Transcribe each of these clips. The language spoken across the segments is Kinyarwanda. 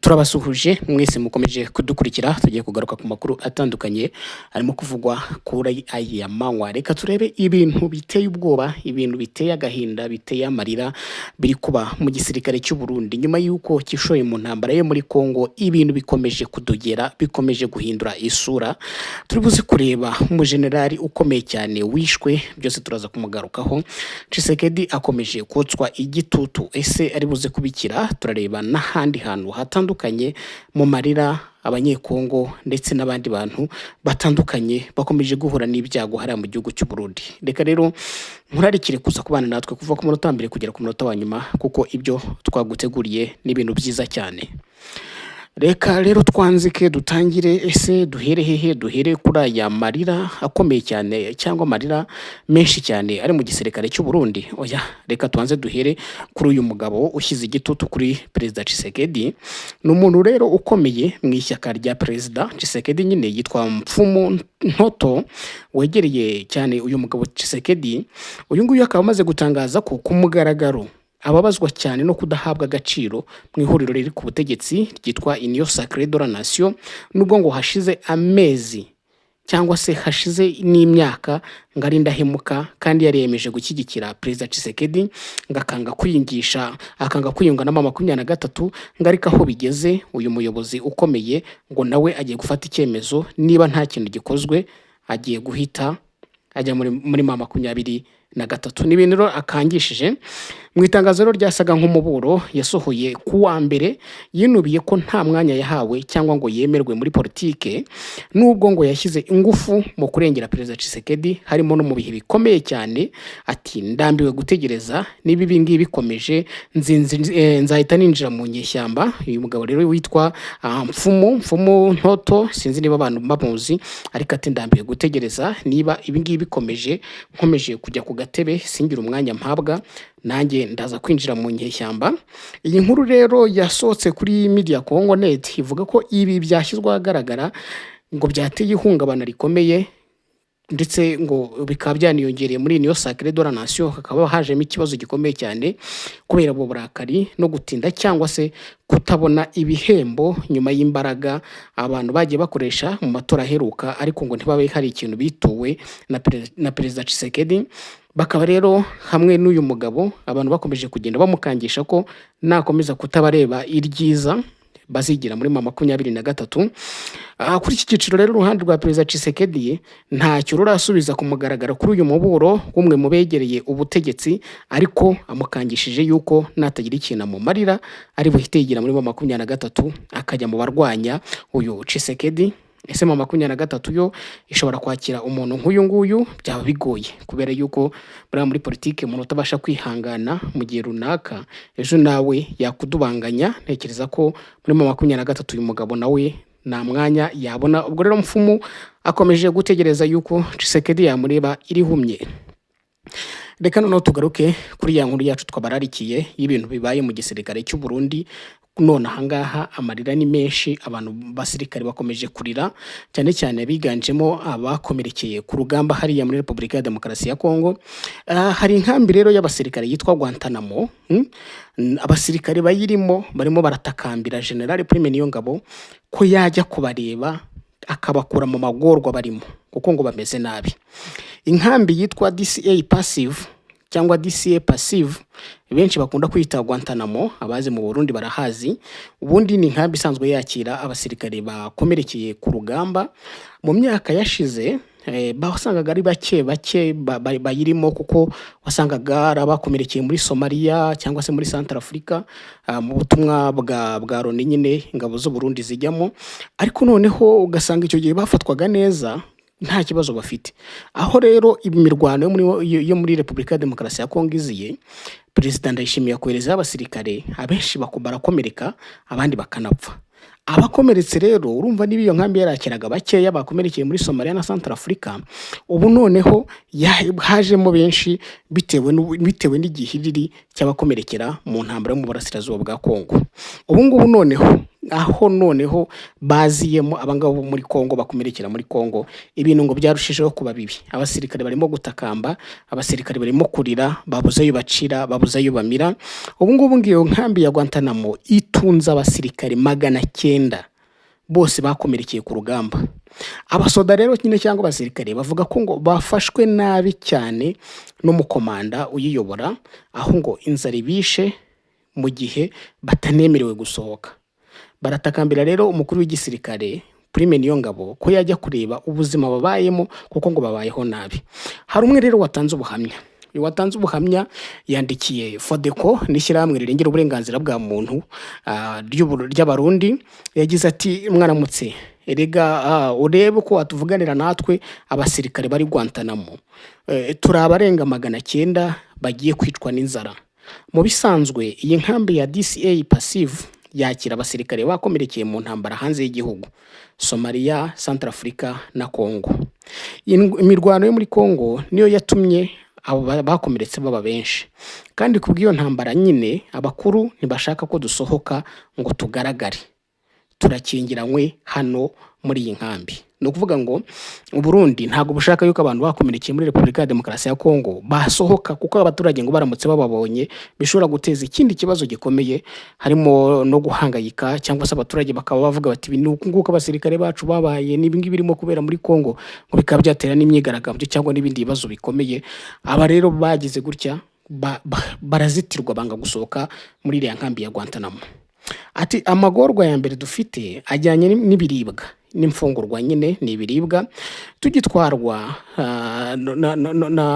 Turabasuhuje mwese mukomeje kudukurikira tugiye kugaruka ku makuru atandukanye arimo kuvugwa kuri aya manywa. Reka turebe ibintu biteye ubwoba, ibintu biteye agahinda, biteye amarira biri kuba mu gisirikare cy'u Burundi nyuma y'uko kishoye mu ntambara yo muri Kongo. Ibintu bikomeje kudogera, bikomeje guhindura isura. Turibuze kureba umujenerali ukomeye cyane wishwe, byose turaza kumugarukaho. Tshisekedi akomeje kotswa igitutu, ese ari buze kubikira? Turareba n'ahandi hantu hatandukanye mu marira abanyekongo ndetse n'abandi bantu batandukanye bakomeje guhura n'ibyago hariya mu gihugu cy'u Burundi. Reka rero nkurarikire kuza kubana natwe kuva ku munota mbere kugera ku munota wa nyuma, kuko ibyo twaguteguriye ni ibintu byiza cyane. Reka rero twanzike dutangire, ese duhere hehe? Duhere kuri aya marira akomeye cyane cyangwa amarira menshi cyane ari mu gisirikare cy'u Burundi. Oya, reka tuanze duhere kuri uyu mugabo ushyize igitutu kuri Perezida Tshisekedi. Ni umuntu rero ukomeye mu ishyaka rya Perezida Tshisekedi, nyine yitwa Mfumu Ntoto, wegereye cyane uyu mugabo Tshisekedi. Uyu nguyu akaba amaze gutangaza ko ku mugaragaro ababazwa cyane no kudahabwa agaciro mu ihuriro riri ku butegetsi ryitwa Union Sacrée de la Nation, nubwo ngo hashize amezi cyangwa se hashize n'imyaka ngari ndahemuka, kandi yari yemeje gushyigikira Perezida Tshisekedi, ngakanga kwiyungisha, akanga kwiyunga na mama 23, ngarika aho bigeze uyu muyobozi ukomeye ngo nawe agiye gufata icyemezo, niba nta kintu gikozwe agiye guhita ajya muri mama 23. Ni ibintu rero akangishije. Mu itangazo rero ryasaga nk'umuburo yasohoye ku wa mbere, yinubiye ko nta mwanya yahawe cyangwa ngo yemerwe muri politike, nubwo ngo yashyize ingufu mu kurengera Perezida Tshisekedi harimo no mu bihe bikomeye cyane. Ati ndambiwe gutegereza, niba ibi ngibi bikomeje nzahita ninjira mu nyeshyamba. Uyu mugabo rero witwa Mfumu Ntoto, sinzi niba abantu bamuzi, ariko ati ndambiwe gutegereza, niba ibi ngibi bikomeje nkomeje kujya ku gatebe singira umwanya mpabwa, nanjye ndaza kwinjira mu nyeshyamba. Iyi nkuru rero yasohotse kuri Media Congo Net ivuga ko ibi byashyizwe ahagaragara ngo byateye ihungabana rikomeye, ndetse ngo bikaba byaniyongereye muri Union Sacrée de la Nation, hakaba hajemo ikibazo gikomeye cyane kubera abo burakari no gutinda cyangwa se kutabona ibihembo nyuma y'imbaraga abantu bagiye bakoresha mu matora aheruka, ariko ngo ntibabe hari ikintu bituwe na Perezida Tshisekedi. Bakaba rero hamwe n'uyu mugabo abantu bakomeje kugenda bamukangisha ko nakomeza kutabareba iryiza bazigira muri mama 23. Kuri iki cyiciro rero uruhande rwa Perezida Tshisekedi ntacyo rurasubiza ku mugaragaro kuri uyu muburo umwe mu begereye ubutegetsi, ariko amukangishije yuko natagira ikintu mu marira ari buhite yigira muri mama 23 akajya mu barwanya uyu Tshisekedi. Ese mama 23 yo ishobora kwakira umuntu nk'uyu nguyu? Byaba bigoye, kubera yuko muri politike umuntu utabasha kwihangana mu gihe runaka ejo nawe yakudubanganya. Ntekereza ko muri mama 23 uyu mugabo nawe nta mwanya yabona. Ubwo rero Mfumu akomeje gutegereza yuko Tshisekedi yamureba irihumye. Reka noneho tugaruke kuri ya nkuru yacu twabararikiye y'ibintu bibaye mu gisirikare cy'u Burundi. None ahangaha amarira ni menshi, abantu basirikare bakomeje kurira, cyane cyane biganjemo abakomerekeye ku rugamba hariya muri Repubulika ya Demokarasi ya Kongo. Hari inkambi rero y'abasirikare yitwa Guantanamo. Abasirikare bayirimo barimo baratakambira General Prime Niyongabo ko yajya kubareba akabakura mu magorwa barimo, kuko ngo bameze nabi. Inkambi yitwa DCA Passive cyangwa DCA Passive benshi bakunda kwita Guantanamo, abazi mu Burundi barahazi. Ubundi ni inkambi isanzwe yakira abasirikare bakomerekeye ku rugamba. Mu myaka yashize basangaga ari bake bayirimo, kuko wasangaga ari abakomerekeye muri Somalia cyangwa se muri Central Africa mu butumwa bwa Loni, nyine ingabo z'u Burundi zijyamo. Ariko noneho ugasanga icyo gihe bafatwaga neza, nta kibazo bafite. Aho rero imirwano yo muri Repubulika ya Demokarasi ya Kongo iziye, Perezida Ndayishimiye kohereza abasirikare, abenshi barakomereka, abandi bakanapfa. Abakomeretse rero urumva niba iyo nkambi yarakiraga bakeya bakomerekeye muri Somalia na Central Africa, ubu noneho hajemo benshi bitewe n'igihiriri cy'abakomerekera mu ntambara yo mu burasirazuba bwa Kongo. Ubu ngubu noneho aho noneho baziyemo abangabo bo muri Kongo bakomerekera muri Kongo, ibintu ngo byarushijeho kuba bibi. Abasirikare barimo gutakamba, abasirikare barimo kurira, babuze ayo bacira, babuze ayo bamira. Ubu ngubu ngiyo nkambi ya Guantanamo itunze abasirikare 900 bose bakomerekeye ku rugamba. Abasoda rero nyine cyangwa abasirikare bavuga ko ngo bafashwe nabi cyane n'umukomanda uyiyobora, aho ngo inzara ibishe mu gihe batanemerewe gusohoka. Baratakambira rero umukuru w'igisirikare Prime Niyongabo ko yajya kureba ubuzima babayemo kuko ngo babayeho nabi. Hari umwe rero watanze ubuhamya yandikiye Fodeko n'ishyirahamwe rirengera uburenganzira bwa muntu ry'abarundi. Yagize ati mwaramutse, erega urebe ko watuvuganira natwe abasirikare bari Guantanamo, turi abarenga 900 bagiye kwicwa n'inzara. Mu bisanzwe iyi nkambi ya DCA Passive yakira abasirikare bakomerekeye mu ntambara hanze y'igihugu, Somalia, Centrafrica na Congo. Imirwano yo muri Congo niyo yatumye abo bakomeretse baba benshi, kandi kubw'iyo ntambara nyine abakuru ntibashaka ko dusohoka ngo tugaragare, turakingiranywe hano muri iyi nkambi. No kuvuga ngo Burundi ntago bushaka yuko abantu bakomerekeye muri Repubulika ya Demokarasi ya Kongo basohoka, kuko abaturage ngo baramutse bababonye bishobora guteza ikindi kibazo gikomeye, harimo no guhangayika, cyangwa se abaturage bakaba bavuga bati nguko abasirikare bacu babaye n'ibingi birimo kubera muri Kongo ngo bikaba byatera n'imyigaragambyo cyangwa n'ibindi bibazo bikomeye. Aba rero bagize gutya barazitirwa banga gusohoka muri iriya nkambi ya Guantanamo. Ati amagorwa ya mbere dufite ajyanye n'ibiribwa n'imfungurwa, nyine n'ibiribwa tugitwarwa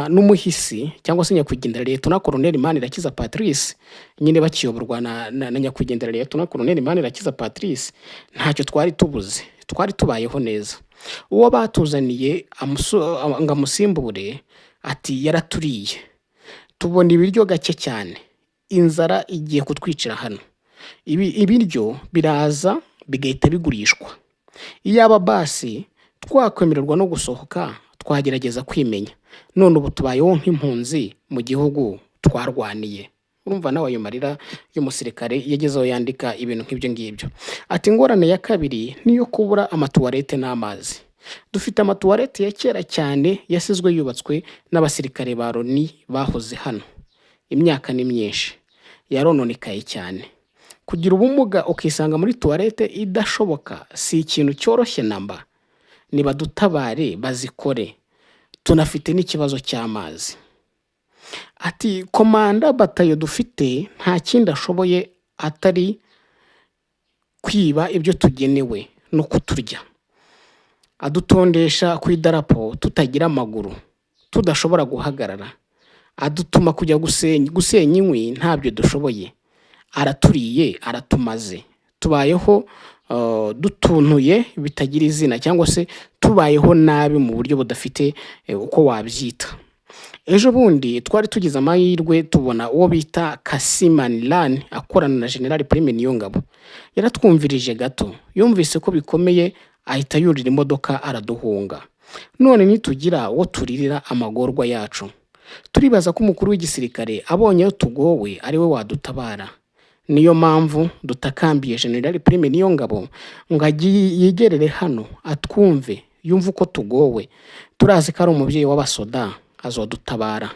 n'umuhisi cyangwa se nyakwigendera Leta Colonel Manirakiza Patrice, nyine bakiyoborwa na nyakwigendera Leta Colonel Manirakiza Patrice. Ntacyo twari tubuze, twari tubayeho neza. Uwo batuzaniye ngamusimbure ati yaraturiye, tubona ibiryo gake cyane, inzara igiye kutwicira hano. Ibiryo biraza bigahita bigurishwa. Iyaba basi twakwemererwa no gusohoka twagerageza kwimenya, none ubu tubayeho nk'impunzi mu gihugu twarwaniye. Urumva nawe ayo marira y'umusirikare yagezeho yandika ibintu nk'ibyo ngibyo. Ati ingorane ya kabiri niyo kubura amatuwarete n'amazi. Dufite amatuwarete ya kera cyane yasizwe yubatswe n'abasirikare ba Loni bahoze hano, imyaka ni myinshi, yarononekaye cyane. Kugira ubumuga ukisanga muri tuwarete idashoboka si ikintu cyoroshye namba. Niba dutabare bazikore, tunafite n'ikibazo cy'amazi. Ati komanda batayo dufite nta kindi ashoboye atari kwiba ibyo tugenewe no kuturya. Adutondesha ku idarapo tutagira amaguru, tudashobora guhagarara. Adutuma kujya gusenya inkwi ntabyo dushoboye. Araturiye, aratumaze. Tubayeho dutuntuye bitagira izina, cyangwa se tubayeho nabi mu buryo budafite uko wabyita. Ejo bundi twari tugize amahirwe tubona uwo bita Kasimanilani akorana na General Prime Niyongabo. Yaratwumvirije gato, yumvise ko bikomeye ahita yurira imodoka araduhunga. None nitugira uwo turirira amagorwa yacu. Turibaza ko umukuru w'igisirikare abonye tugowe ari we wadutabara. Niyo mpamvu dutakambiye General Prime Niyongabo ngo yigerere hano atwumve, yumva uko tugowe. Turazi ko ari umubyeyi w'abasoda azodutabara.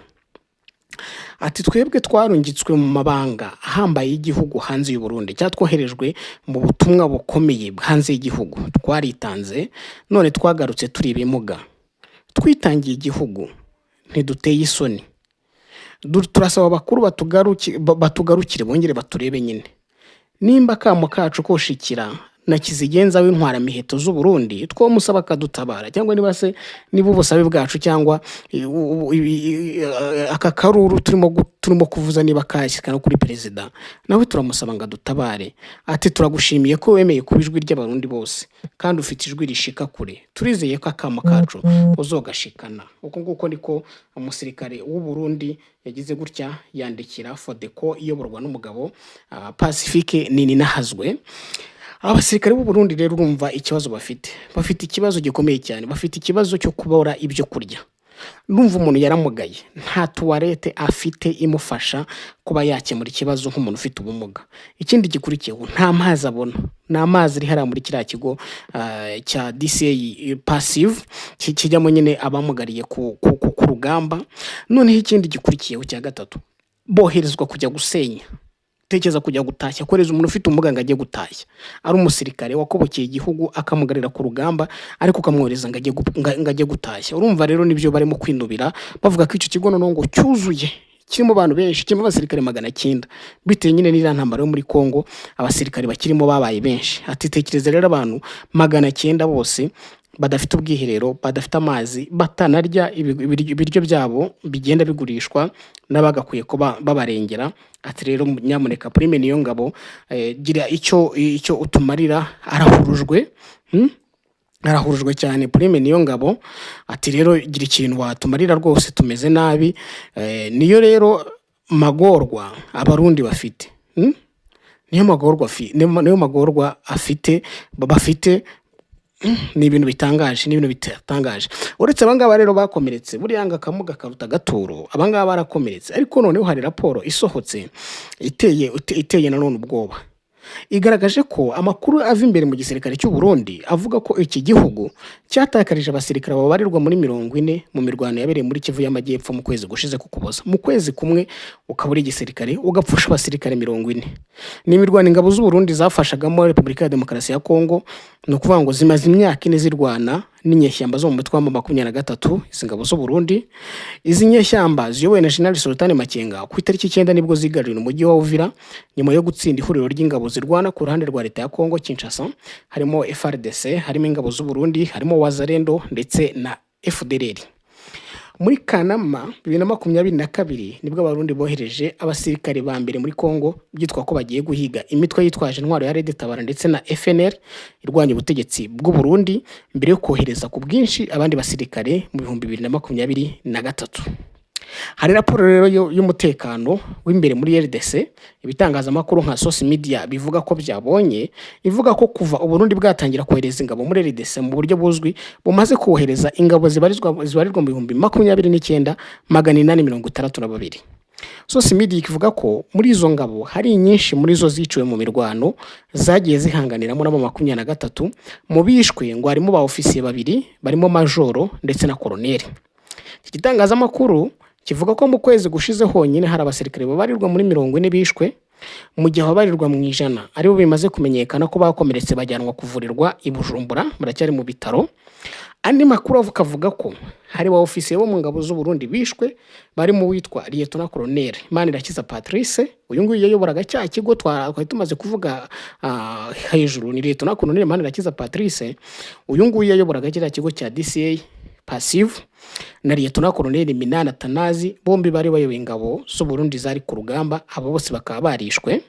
Ati twebwe twarungitswe mu mabanga ahambaye y'igihugu hanze y'u Burundi, cyatwoherejwe mu butumwa bukomeye hanze y'igihugu. Twaritanze, none twagarutse turi bimuga. Twitangiye igihugu, ntiduteye isoni. Turasaba abakuru batugarukire bongere baturebe nyine. Nimba kamo kacu koshikira na kizigenza w'intwara miheto z'u Burundi, two musaba kadutabara, cyangwa niba se niba ubusabe bwacu cyangwa aka karuru turimo kuvuza niba kashyikana kuri perezida, nawe turamusaba ngo adutabare. Ati turagushimiye ko wemeye kubijwi ry'abarundi bose, kandi ufite ijwi rishika kure. Turizeye ko akamo kacu uzogashikana. Uko nguko niko umusirikare w'u Burundi yagize gutya yandikira Fodeko iyoborwa n'umugabo Pacifique Ninahazwe. Abasirikare b'u Burundi rero urumva ikibazo bafite ikibazo gikomeye cyane, bafite ikibazo cyo kubora ibyo kurya. Numva umuntu yaramugaye, nta tuwarete afite imufasha kuba yakemura ikibazo nk'umuntu ufite ubumuga. Ikindi gikurikiyeho nta mazi abona, n'amazi ari hariya muri kiriya kigo cya DCA passive kijyamo nyine abamugariye ku rugamba. Noneho ikindi gikurikiyeho cya gatatu, boherezwa kujya gusenya. Tekereza kujya gutashya, koreza umuntu ufite umuganga agiye gutashya, ari umusirikare wakobokeye igihugu akamugarira ku rugamba, ariko ukamwohereza ngo ajye gutashya. Urumva rero nibyo barimo kwinubira, bavuga ko icyo kigo noneho ngo cyuzuye, kirimo abantu benshi, kirimo abasirikare 900, bitewe nyine n'iriya ntambara yo muri Kongo, abasirikare bakirimo babaye benshi. Ati tekereza rero abantu 900 bose badafite ubwiherero, badafite amazi, batanarya ibiryo byabo bigenda bigurishwa n'abagakwiye ko babarengera. Ati rero nyamuneka Prime Niyongabo, gira icyo utumarira. Arahurujwe cyane Prime Niyongabo. Ati rero gira ikintu watumarira rwose, tumeze nabi. Niyo rero magorwa abarundi bafite, niyo magorwa bafite. Ni ibintu bitangaje, uretse abangaba rero bakomeretse, buriya ngo akamuga karuta gaturo, abangaba barakomeretse. Ariko noneho hari raporo isohotse iteye nanone ubwoba, igaragaje ko amakuru ava imbere mu gisirikare cy'u Burundi avuga ko iki gihugu cyatakarije abasirikare babarirwa muri 40 mu mirwano yabereye muri Kivu y'Amajyepfo mu kwezi gushize kukuboza. Mu kwezi kumwe ukabura igisirikare ugapfusha abasirikare 40. Ni imirwano ingabo z'u Burundi zafashagamo Repubulika ya Demokarasi ya Kongo, no kuvuga ngo zimaze imyaka 4 zirwana n'inyeshyamba zo mu mutwe wa 23. Izi ngabo z'u Burundi, izi nyeshyamba ziyobowe na General Sultan Makenga, ku itariki 9 nibwo zigarurira umujyi wa Uvira nyuma yo gutsinda ihuriro ry'ingabo zirwana ku ruhande rwa leta ya Kongo Kinshasa, harimo FARDC, harimo ingabo z'u Burundi, harimo Wazalendo ndetse na FDLR. Muri Kanama 2022 nibwo abarundi bohereje abasirikare ba mbere muri Kongo, byitwa ko bagiye guhiga imitwe yitwaje intwaro ya Red Tabara ndetse na FNL irwanya ubutegetsi bw'u Burundi, mbere yo kohereza ku bwinshi abandi basirikare mu 2023. Hari raporo rero y'umutekano w'imbere muri RDC, ibitangazamakuru nka Source Media bivuga ko byabonye, ivuga ko kuva u Burundi bwatangira kohereza ingabo muri RDC mu buryo buzwi, bumaze kohereza ingabo zibarirwa mu 29,862. Source Media ikivuga ko muri izo ngabo hari nyinshi muri zo ziciwe mu mirwano zagiye zihanganiramo n'aba 23. Mu bishwe ngo harimo ba ofisiye 2 barimo majoro ndetse na koloneli. Igitangazamakuru kivuga ko mu kwezi gushize honyine hari abasirikare babarirwa muri 40 bishwe, mu gihe ababarirwa mu 100 aribo bimaze kumenyekana ko bakomeretse bajyanwa kuvurirwa i Bujumbura, baracyari mu bitaro. Andi makuru avuga ko hari ba ofisiye bo mu ngabo z'u Burundi bishwe, bari mu witwa Lieutenant Colonel Manirakiza Patrice. Uyu nguyu yayoboraga cya kigo twari tumaze kuvuga hejuru, ni Lieutenant Colonel Manirakiza Patrice. Uyu nguyu yayoboraga cya kigo cya DCA passive, na Lieutenant Colonel Minani Atanazi, bombi bari bayoboye ingabo z'u Burundi zari ku rugamba. Abo bose bakaba barishwe.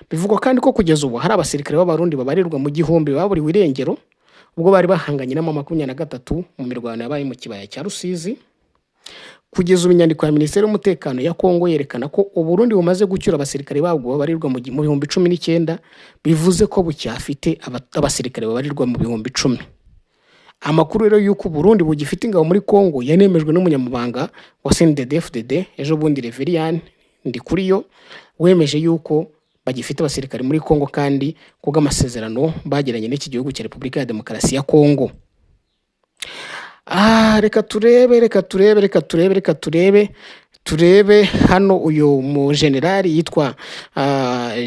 Bivugwa kandi ko kugeza ubu hari abasirikare b'abarundi babarirwa mu gihumbi baburiwe irengero, ubwo bari bahanganye na 23 mu mirwano yabaye mu kibaya cya Rusizi. Kugeza ubu inyandiko ya Minisiteri y'Umutekano ya Kongo yerekana ko u Burundi bumaze gucyura abasirikare babwo babarirwa mu 19,000, bivuze ko bucyafite abasirikare babarirwa mu 10,000. Amakuru rero y'uko Burundi bugifite ingabo muri Kongo yanemejwe n'umunyamabanga wa CNDD-FDD ejo bundi Reverien Ndikuriyo, wemeje y'uko bagifite abasirikare muri Kongo kandi kuga amasezerano bagiranye n'iki gihugu cya Repubulika ya Demokarasi ya Kongo. Reka turebe hano uyu mu generali yitwa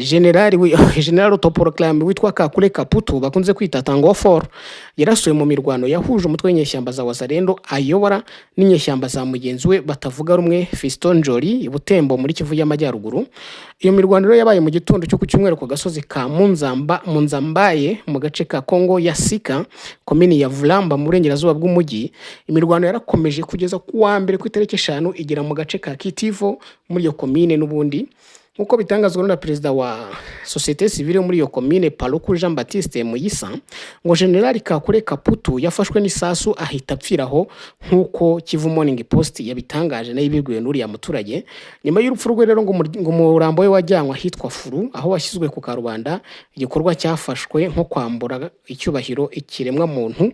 General Autoproclame witwa Kakule Kaputu bakunze kwita Tango 4, yarasuye mu mirwano yahuje umutwe w'inyeshyamba za Wazalendo ayobora n'inyeshyamba za mugenzi we batavuga rumwe Fiston Njoli i Butembo muri Kivu y'Amajyaruguru. Iyo mirwano rero yabaye mu gitondo cyo ku cyumweru ku gasozi ka Munzambaye mu gace ka Kongo ya Sika, komini ya Vulamba mu burengerazuba bw'umujyi. Imirwano yarakomeje kugeza ku wa mbere ku itariki 5 igera mu gace ka Kitivo muri iyo komine n'ubundi, nkuko bitangazwa na perezida wa societe civile muri iyo komine Paluku Jean Baptiste Muyisa, ngo General Kakule Kaputu yafashwe n'isasu ahita apfiraho, nkuko Kivu Morning Post yabitangaje nayo ibibwiwe n'uriya muturage. Nyuma y'urupfu rwe rero ngo umurambo we wajyanwa hitwa Furu, aho washyizwe ku karubanda. Igikorwa cyafashwe nko kwambura icyubahiro ikiremwa muntu.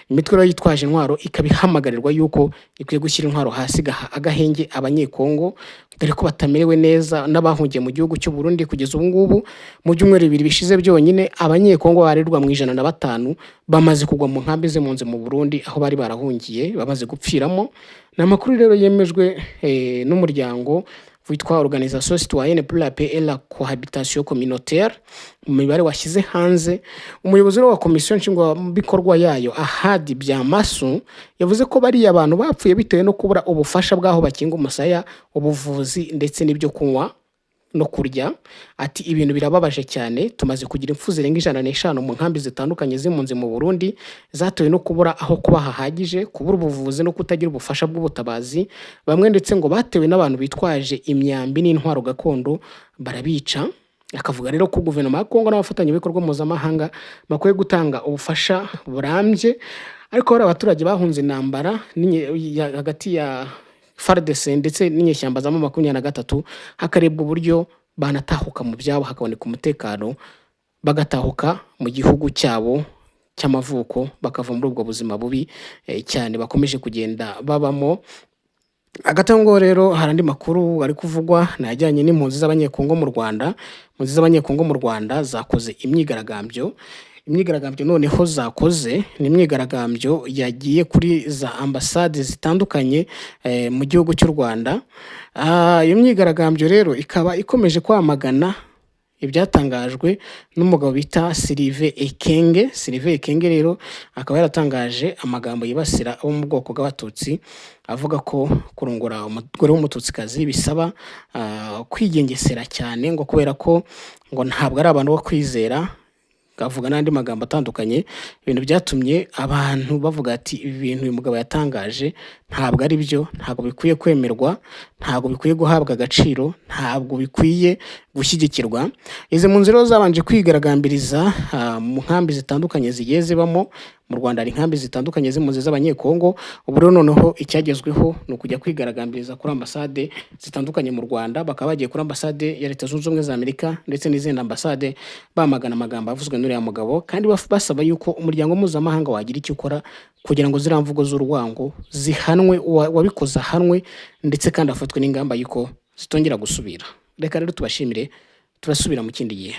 Imitwe rero yitwaje intwaro ikabihamagarirwa yuko ikwiye gushyira intwaro hasi agahenge abanyekongo, dore ko batamerewe neza bahungiye mu gihugu cy'u Burundi kugeza ubu ngubu mu byumweru 2 bishize byonyine abanyekongo barirwa mu 105 bamaze kugwa mu nkambi z'impunzi mu Burundi aho bari barahungiye bamaze gupfiramo. N'amakuru rero yemejwe n'umuryango witwa Organisation Citoyenne pour la Paix et la Cohabitation Communautaire, mu mibare washyize hanze. Umuyobozi wa komisiyo nshingwabikorwa yayo Ahadi Byamasu yavuze ko bari abantu bapfuye bitewe no kubura ubufasha bw'aho bakinga umusaya, ubuvuzi ndetse n'ibyo kunywa no kurya. Ati ibintu birababaje cyane, tumaze kugira impfu zirenga 105 mu nkambi zitandukanye z'impunzi mu Burundi zatowe no kubura aho kuba hahagije, kubura ubuvuzi no kutagira ubufasha bw'ubutabazi. Bamwe ndetse ngo batewe n'abantu bitwaje imyambi n'intwaro gakondo barabica. Akavuga rero ko guverinoma ya Kongo n'abafatanyabikorwa mpuzamahanga bakwiye gutanga ubufasha burambye, ariko hari abaturage bahunze intambara hagati ya FARDC ndetse n'inyeshyamba za 23 hakarebwa uburyo banatahuka mu byabo, hakaboneka umutekano, bagatahuka mu gihugu cyabo cy'amavuko, bakava muri ubwo buzima bubi cyane bakomeje kugenda babamo. Agatango rero harandi makuru ari kuvugwa najyanye n'impunzi z'abanyekongo mu Rwanda. Impunzi z'abanyekongo mu Rwanda zakoze imyigaragambyo noneho zakoze n'imyigaragambyo yagiye kuri za ambasade zitandukanye mu gihugu cy'u Rwanda. Iyo myigaragambyo rero ikaba ikomeje kwamagana ibyatangajwe n'umugabo bita Sylvain Ekenge rero akaba yaratangaje amagambo yibasira abo mu bwoko bw'abatutsi, avuga ko kurongora umugore w'umututsikazi bisaba kwigengesera cyane, ngo kubera ko ngo ntabwo ari abantu bo kwizera. Avuga n'andi magambo atandukanye, ibintu byatumye abantu bavuga ati ibi bintu uyu mugabo yatangaje ntabwo ari byo, ntabwo bikwiye kwemerwa, ntabwo bikwiye guhabwa agaciro, ntabwo bikwiye gushyigikirwa. Izi mu nzira zabanje kwigaragambiriza mu nkambi zitandukanye zigiye zibamo mu Rwanda. Hari inkambi zitandukanye z'impunzi z'abanyekongo. Ubu rero noneho icyagezweho ni ukujya kwigaragambiriza kuri ambasade zitandukanye mu Rwanda. Bakaba bagiye kuri ambasade ya Leta Zunze Ubumwe za Amerika ndetse n'izindi ambasade bamagana amagambo avuzwe n'uriya mugabo, kandi basaba yuko umuryango mpuzamahanga wagira icyo ukora kugira ngo ziriya mvugo z'urwango zihanwe, wabikoze ahanwe ndetse kandi afatwe n'ingamba yuko zitongera gusubira. Reka rero tubashimire, turasubira mu kindi gihe.